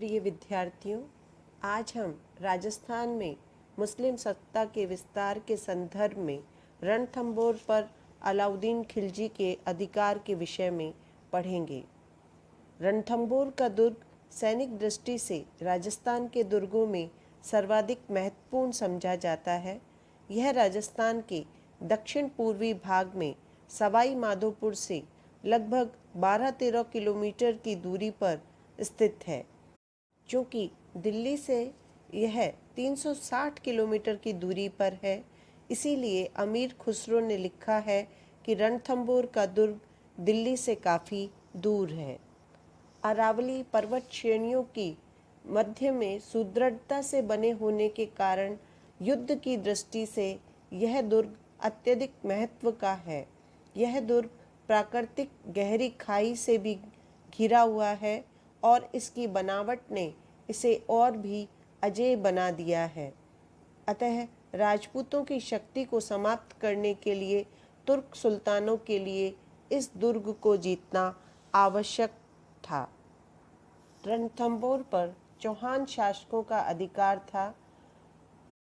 प्रिय विद्यार्थियों, आज हम राजस्थान में मुस्लिम सत्ता के विस्तार के संदर्भ में रणथंभौर पर अलाउद्दीन खिलजी के अधिकार के विषय में पढ़ेंगे। रणथंभौर का दुर्ग सैनिक दृष्टि से राजस्थान के दुर्गों में सर्वाधिक महत्वपूर्ण समझा जाता है। यह राजस्थान के दक्षिण पूर्वी भाग में सवाई माधोपुर से लगभग 12-13 किलोमीटर की दूरी पर स्थित है। चूँकि दिल्ली से यह 360 किलोमीटर की दूरी पर है, इसीलिए अमीर खुसरो ने लिखा है कि रणथंभौर का दुर्ग दिल्ली से काफ़ी दूर है। अरावली पर्वत श्रेणियों की मध्य में सुदृढ़ता से बने होने के कारण युद्ध की दृष्टि से यह दुर्ग अत्यधिक महत्व का है। यह दुर्ग प्राकृतिक गहरी खाई से भी घिरा हुआ है और इसकी बनावट ने इसे और भी अजेय बना दिया है। अतः राजपूतों की शक्ति को समाप्त करने के लिए तुर्क सुल्तानों के लिए इस दुर्ग को जीतना आवश्यक था। रणथंभौर पर चौहान शासकों का अधिकार था।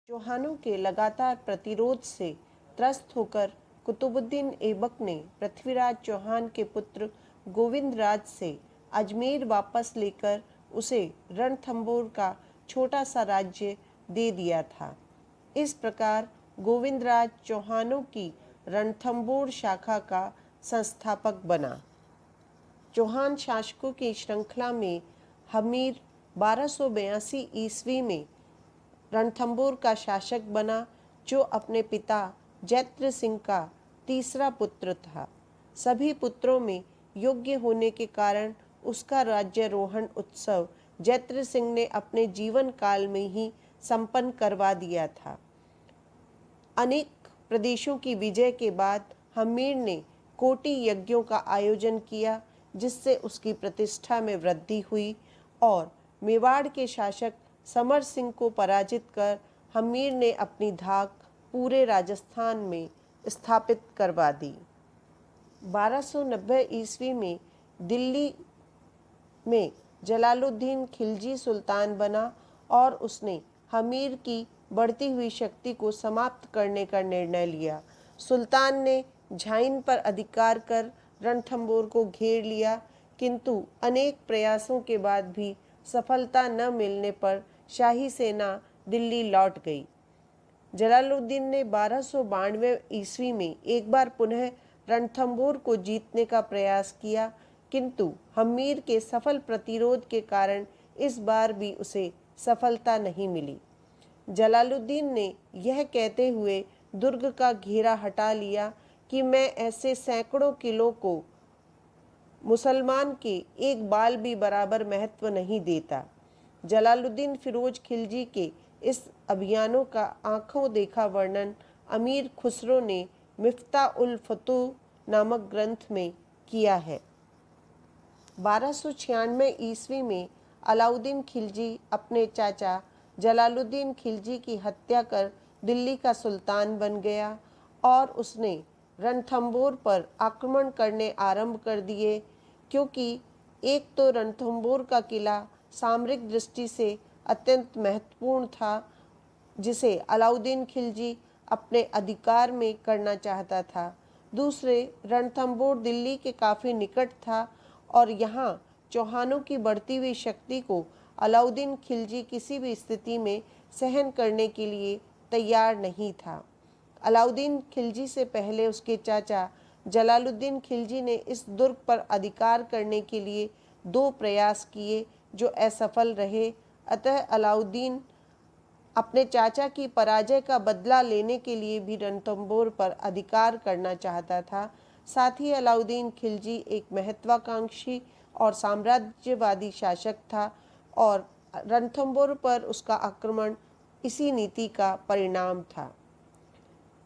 चौहानों के लगातार प्रतिरोध से त्रस्त होकर कुतुबुद्दीन ऐबक ने पृथ्वीराज चौहान के पुत्र गोविंदराज से अजमेर वापस लेकर उसे रणथंभौर का छोटा सा राज्य दे दिया था। इस प्रकार गोविंदराज चौहानों की रणथंभौर शाखा का संस्थापक बना। चौहान शासकों की श्रृंखला में हमीर 1282 ईस्वी में रणथंभौर का शासक बना, जो अपने पिता जैत्र सिंह का तीसरा पुत्र था। सभी पुत्रों में योग्य होने के कारण उसका राज्यारोहण उत्सव जैत्र सिंह ने अपने जीवन काल में ही संपन्न करवा दिया था। अनेक प्रदेशों की विजय के बाद हमीर ने कोटि यज्ञों का आयोजन किया, जिससे उसकी प्रतिष्ठा में वृद्धि हुई और मेवाड़ के शासक समर सिंह को पराजित कर हमीर ने अपनी धाक पूरे राजस्थान में स्थापित करवा दी। 1290 ईस्वी में दिल्ली में जलालुद्दीन खिलजी सुल्तान बना और उसने हमीर की बढ़ती हुई शक्ति को समाप्त करने का निर्णय लिया। सुल्तान ने झाइन पर अधिकार कर रणथंभौर को घेर लिया, किंतु अनेक प्रयासों के बाद भी सफलता न मिलने पर शाही सेना दिल्ली लौट गई। जलालुद्दीन ने 1292 ईस्वी में एक बार पुनः रणथंभौर को जीतने का प्रयास किया, किंतु हमीर के सफल प्रतिरोध के कारण इस बार भी उसे सफलता नहीं मिली। जलालुद्दीन ने यह कहते हुए दुर्ग का घेरा हटा लिया कि मैं ऐसे सैकड़ों किलों को मुसलमान के एक बाल भी बराबर महत्व नहीं देता। जलालुद्दीन फिरोज खिलजी के इस अभियानों का आंखों देखा वर्णन अमीर खुसरो ने मिफ्ता उल फतूह नामक ग्रंथ में किया है। 1296 ईस्वी में अलाउद्दीन खिलजी अपने चाचा जलालुद्दीन खिलजी की हत्या कर दिल्ली का सुल्तान बन गया और उसने रणथंभौर पर आक्रमण करने आरंभ कर दिए। क्योंकि एक तो रणथंभौर का किला सामरिक दृष्टि से अत्यंत महत्वपूर्ण था, जिसे अलाउद्दीन खिलजी अपने अधिकार में करना चाहता था। दूसरे, रणथंभौर दिल्ली के काफ़ी निकट था और यहाँ चौहानों की बढ़ती हुई शक्ति को अलाउद्दीन खिलजी किसी भी स्थिति में सहन करने के लिए तैयार नहीं था। अलाउद्दीन खिलजी से पहले उसके चाचा जलालुद्दीन खिलजी ने इस दुर्ग पर अधिकार करने के लिए 2 प्रयास किए, जो असफल रहे। अतः अलाउद्दीन अपने चाचा की पराजय का बदला लेने के लिए भी रणथंभौर पर अधिकार करना चाहता था। साथ ही अलाउद्दीन खिलजी एक महत्वाकांक्षी और साम्राज्यवादी शासक था और रणथंभौर पर उसका आक्रमण इसी नीति का परिणाम था।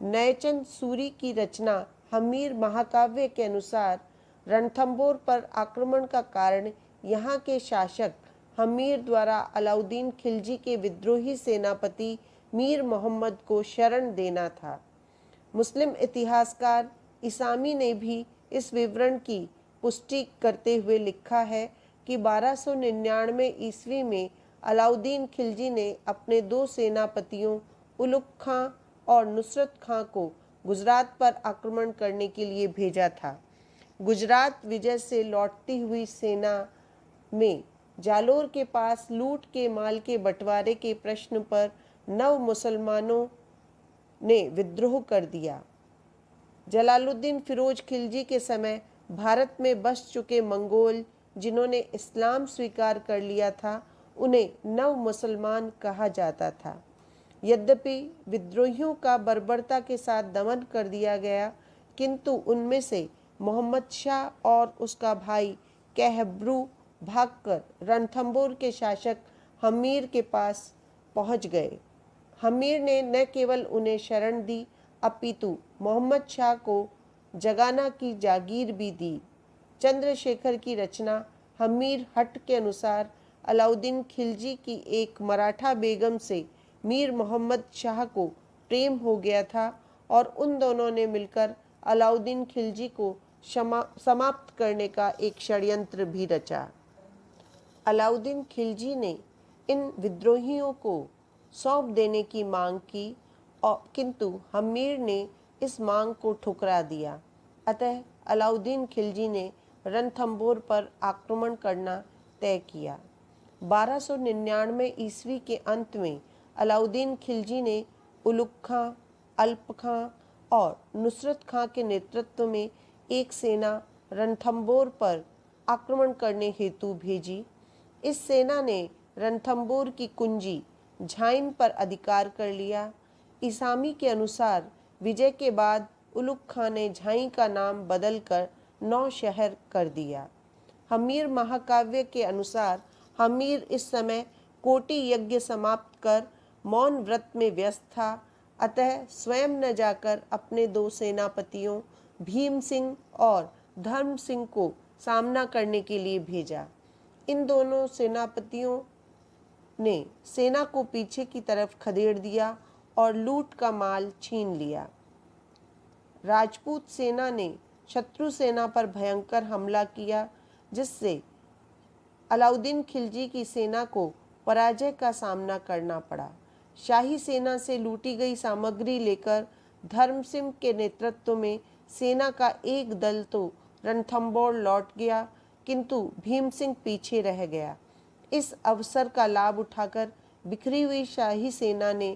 नयचंद सूरी की रचना हमीर महाकाव्य के अनुसार रणथंभौर पर आक्रमण का कारण यहाँ के शासक हमीर द्वारा अलाउद्दीन खिलजी के विद्रोही सेनापति मीर मोहम्मद को शरण देना था। मुस्लिम इतिहासकार इसामी ने भी इस विवरण की पुष्टि करते हुए लिखा है कि 1299 ईस्वी में अलाउद्दीन खिलजी ने अपने दो सेनापतियों उलुग खां और नुसरत खां को गुजरात पर आक्रमण करने के लिए भेजा था। गुजरात विजय से लौटती हुई सेना में जालोर के पास लूट के माल के बंटवारे के प्रश्न पर नव मुसलमानों ने विद्रोह कर दिया। जलालुद्दीन फिरोज खिलजी के समय भारत में बस चुके मंगोल जिन्होंने इस्लाम स्वीकार कर लिया था, उन्हें नव मुसलमान कहा जाता था। यद्यपि विद्रोहियों का बर्बरता के साथ दमन कर दिया गया, किंतु उनमें से मोहम्मद शाह और उसका भाई कहब्रू भागकर रणथंभौर के शासक हमीर के पास पहुंच गए। हमीर ने न केवल उन्हें शरण दी, अपितु मोहम्मद शाह को जगाना की जागीर भी दी। चंद्रशेखर की रचना हमीर हट के अनुसार अलाउद्दीन खिलजी की एक मराठा बेगम से मीर मोहम्मद शाह को प्रेम हो गया था और उन दोनों ने मिलकर अलाउद्दीन खिलजी को समाप्त करने का एक षड्यंत्र भी रचा। अलाउद्दीन खिलजी ने इन विद्रोहियों को सौंप देने की मांग की और किंतु हमीर ने इस मांग को ठुकरा दिया। अतः अलाउद्दीन खिलजी ने रणथंभौर पर आक्रमण करना तय किया। 1299 ईस्वी के अंत में अलाउद्दीन खिलजी ने उलुग खां, अल्प खां और नुसरत खां के नेतृत्व में एक सेना रणथंभौर पर आक्रमण करने हेतु भेजी। इस सेना ने रणथंभौर की कुंजी झाइन पर अधिकार कर लिया। ईसामी के अनुसार विजय के बाद उलुग खां ने झाइन का नाम बदलकर नौशहर कर दिया। हमीर महाकाव्य के अनुसार हमीर इस समय कोटि यज्ञ समाप्त कर मौन व्रत में व्यस्त था, अतः स्वयं न जाकर अपने दो सेनापतियों भीम सिंह और धर्म सिंह को सामना करने के लिए भेजा। इन दोनों सेनापतियों ने सेना को पीछे की तरफ खदेड़ दिया और लूट का माल छीन लिया। राजपूत सेना ने शत्रु सेना पर भयंकर हमला किया, जिससे अलाउद्दीन खिलजी की सेना को पराजय का सामना करना पड़ा। शाही सेना से लूटी गई सामग्री लेकर धर्म सिंह के नेतृत्व में सेना का एक दल तो रणथंभौर लौट गया, किंतु भीम सिंह पीछे रह गया। इस अवसर का लाभ उठाकर बिखरी हुई शाही सेना ने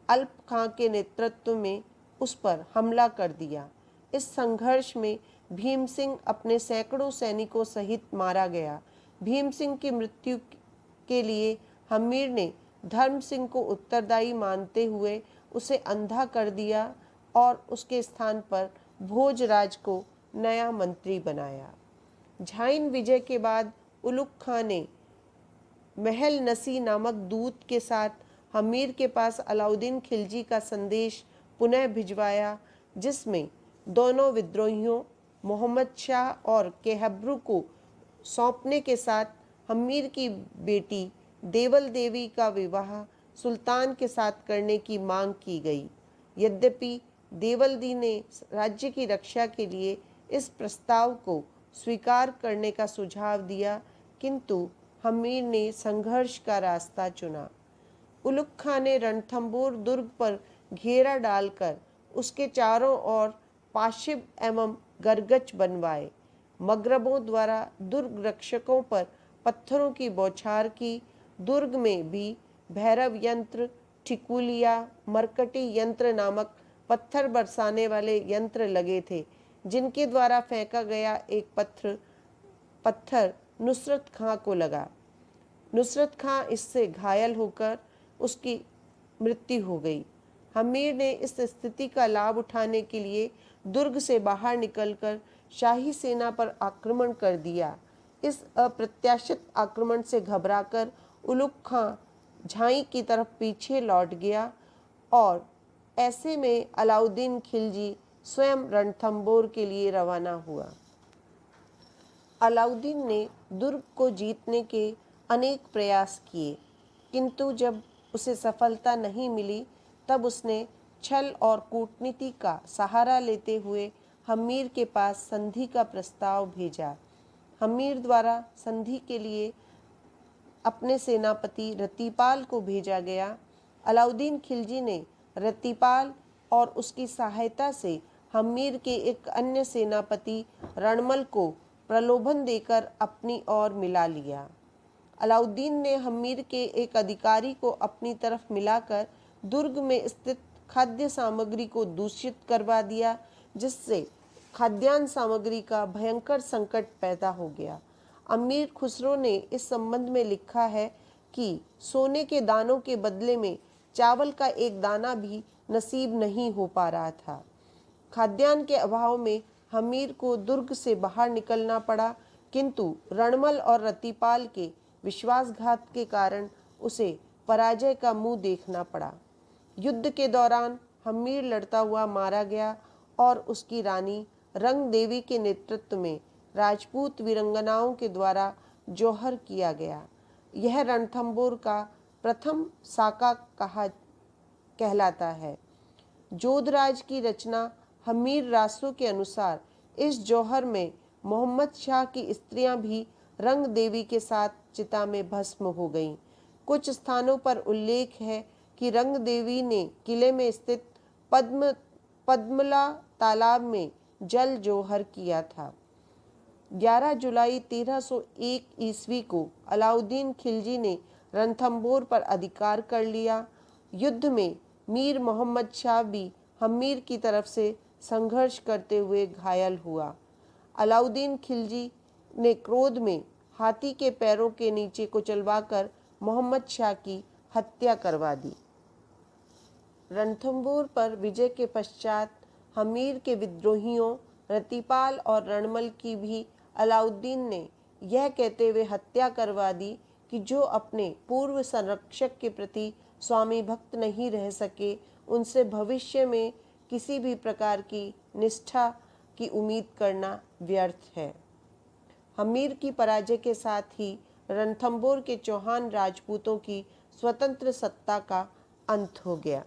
अल्प खां के नेतृत्व में उस पर हमला कर दिया। इस संघर्ष में भीम सिंह अपने सैकड़ों सैनिकों सहित मारा गया। भीम सिंह की मृत्यु के लिए हमीर ने धर्म सिंह को उत्तरदायी मानते हुए उसे अंधा कर दिया और उसके स्थान पर भोजराज को नया मंत्री बनाया। झाइन विजय के बाद उलुग खां ने महल नसी नामक दूत के साथ हमीर के पास अलाउद्दीन खिलजी का संदेश पुनः भिजवाया, जिसमें दोनों विद्रोहियों मोहम्मद शाह और केहब्रू को सौंपने के साथ हमीर की बेटी देवल देवी का विवाह सुल्तान के साथ करने की मांग की गई। यद्यपि देवलदी ने राज्य की रक्षा के लिए इस प्रस्ताव को स्वीकार करने का सुझाव दिया, किंतु हमीर ने संघर्ष का रास्ता चुना। उलुग खां ने रणथंभौर दुर्ग पर घेरा डालकर उसके चारों ओर पाशिब एवं गरगच बनवाए। मगरबों द्वारा दुर्ग रक्षकों पर पत्थरों की बौछार की। दुर्ग में भी भैरव यंत्र, ठिकुलिया, मरकटी यंत्र नामक पत्थर बरसाने वाले यंत्र लगे थे, जिनके द्वारा फेंका गया एक पत्थर नुसरत खां को लगा। नुसरत खां इससे घायल होकर उसकी मृत्यु हो गई। हमीर ने इस स्थिति का लाभ उठाने के लिए दुर्ग से बाहर निकलकर शाही सेना पर आक्रमण कर दिया। इस अप्रत्याशित आक्रमण से घबराकर उलुग खां झाई की तरफ पीछे लौट गया और ऐसे में अलाउद्दीन खिलजी स्वयं रणथंभौर के लिए रवाना हुआ। अलाउद्दीन ने दुर्ग को जीतने के अनेक प्रयास किए, किंतु जब उसे सफलता नहीं मिली, तब उसने छल और कूटनीति का सहारा लेते हुए हमीर के पास संधि का प्रस्ताव भेजा। हमीर द्वारा संधि के लिए अपने सेनापति रतिपाल को भेजा गया। अलाउद्दीन खिलजी ने रतिपाल और उसकी सहायता से हमीर के एक अन्य सेनापति रणमल को प्रलोभन देकर अपनी ओर मिला लिया। अलाउद्दीन ने हमीर के एक अधिकारी को अपनी तरफ मिलाकर दुर्ग में स्थित खाद्य सामग्री को दूषित करवा दिया, जिससे खाद्यान्न सामग्री का भयंकर संकट पैदा हो गया। अमीर खुसरो ने इस संबंध में लिखा है कि सोने के दानों के बदले में चावल का एक दाना भी नसीब नहीं हो पा रहा था। खाद्यान्न के अभाव में हमीर को दुर्ग से बाहर निकलना पड़ा, किंतु रणमल और रतिपाल के विश्वासघात के कारण उसे पराजय का मुंह देखना पड़ा। युद्ध के दौरान हमीर लड़ता हुआ मारा गया और उसकी रानी रंग देवी के नेतृत्व में राजपूत वीरंगनाओं के द्वारा जौहर किया गया। यह रणथंबोर का प्रथम साका कहलाता है। जोधराज की रचना हमीर रासो के अनुसार इस जौहर में मोहम्मद शाह की स्त्रियां भी रंग देवी के साथ चिता में भस्म हो गईं। कुछ स्थानों पर उल्लेख है कि रंग देवी ने किले में स्थित पद्मला तालाब में जल जौहर किया था। 11 जुलाई 1301 ईस्वी को अलाउद्दीन खिलजी ने रणथंबोर पर अधिकार कर लिया। युद्ध में मीर मोहम्मद शाह भी हमीर की तरफ से संघर्ष करते हुए घायल हुआ। अलाउद्दीन खिलजी ने क्रोध में हाथी के पैरों के नीचे कुचलवाकर मोहम्मद शाह की हत्या करवा दी। रणथंबोर पर विजय के पश्चात हमीर के विद्रोहियों रतिपाल और रणमल की भी अलाउद्दीन ने यह कहते हुए हत्या करवा दी कि जो अपने पूर्व संरक्षक के प्रति स्वामी भक्त नहीं रह सके, उनसे भविष्य में किसी भी प्रकार की निष्ठा की उम्मीद करना व्यर्थ है। हमीर की पराजय के साथ ही रणथंबोर के चौहान राजपूतों की स्वतंत्र सत्ता का अंत हो गया।